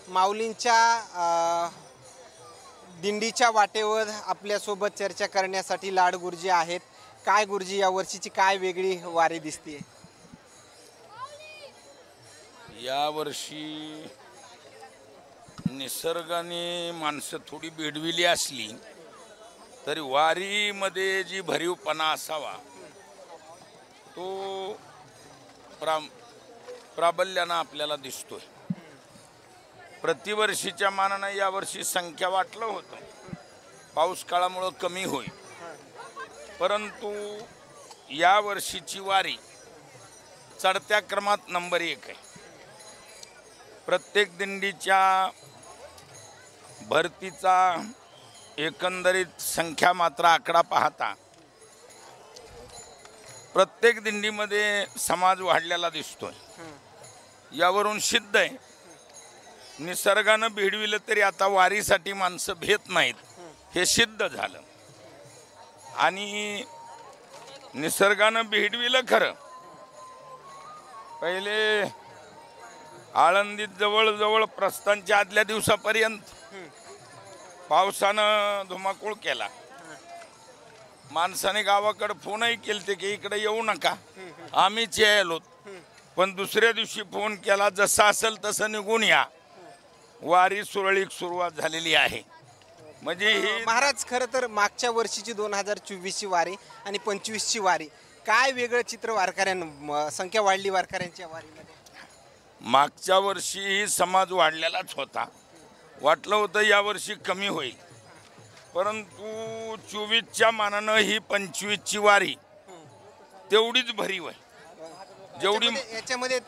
माऊलींच्या दिंडीच्या वाटेवर आपल्यासोबत चर्चा करण्यासाठी लाड गुरुजी आहेत। काय गुरुजी, या वर्षीची काय वेगळी वारी दिसते? या वर्षी निसर्गाने माणसं थोडी बेडविली असली तरी वारीमध्ये जी भरीवपणा असावा तो प्राबल्यानं आपल्याला दिसतोय। प्रतिवर्षीच्या मानानं यावर्षी संख्या वाटलं होतं, पाऊस काळामुळे कमी होईल, परंतु या वर्षीची वारी चढत्या क्रमात नंबर 1 आहे। प्रत्येक दिंडीच्या भरतीचा एकंदरीत संख्या मात्र आकडा पाहता प्रत्येक दिंडीमध्ये समाज वाढलेला दिसतोय। यावरून सिद्ध आहे निसर्गानं भिडविलं तरी आता वारीसाठी माणसं भेट नाहीत, हे सिद्ध झालं। आणि निसर्गानं भिडविलं खरं, पहिले आळंदीत जवळजवळ प्रस्थानच्या आदल्या दिवसापर्यंत पावसानं धुमाकूळ केला। माणसाने गावाकडे फोनही केलते की इकडे येऊ नका, आम्हीच यायलो, पण दुसऱ्या दिवशी फोन केला जसं असेल तसं निघून या। वारी सुरळीत सुरुवात झालेली आहे। म्हणजे ही महाराज, खरं तर मागच्या वर्षीची 2024ची वारी आणि 25ची वारी काय वेगळं चित्र वारकऱ्यांना, संख्या वाढली वारकऱ्यांच्या वारीमध्ये? मागच्या वर्षी समाज वाढलेलाच होता, वाटलं होतं यावर्षी कमी होईल, परंतु 24च्या मानानं ही 25ची वारी तेवढीच भरीव आहे। जेवढी याच्यामध्ये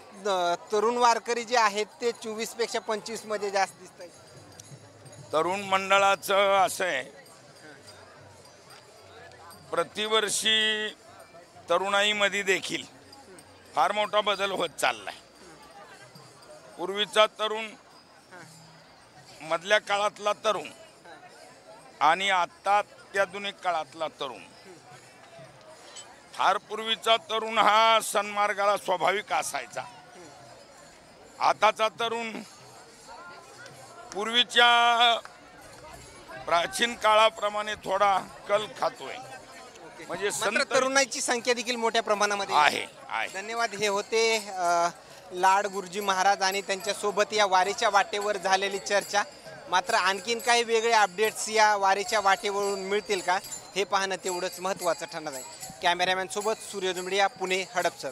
तरुण वारकरी जे आहेत ते 24 पेक्षा 25 मध्ये जास्त दिसत आहेत। तरुण मंडळाचं असं आहे, प्रतिवर्षी तरुणाईमध्ये देखील फार मोठा बदल होत चाललाय। पूर्वीचा तरुण, मधल्या काळातला तरुण आणि आता आधुनिक काळातला तरुण, फार पूर्वीचा तरुण हा सन्मार्गाला स्वाभाविक असायचा। आताचा तरुण पूर्वीच्या प्राचीन काळाप्रमाणे थोडा कल खातोय। म्हणजे तरुणाईची संख्या देखील मोठ्या प्रमाणामध्ये आहे। धन्यवाद। हे होते लाड गुरुजी महाराज आणि त्यांच्यासोबत या वारीच्या वाटेवर झालेली चर्चा। मात्र आणखीन काही वेगळे अपडेट्स या वारीच्या वाटेवरून मिळतील का, हे पाहणं तेवढंच महत्त्वाचं ठरणार आहे। कॅमेरामॅन सोबत सूर्य दुमडिया, पुणे, हडपसर।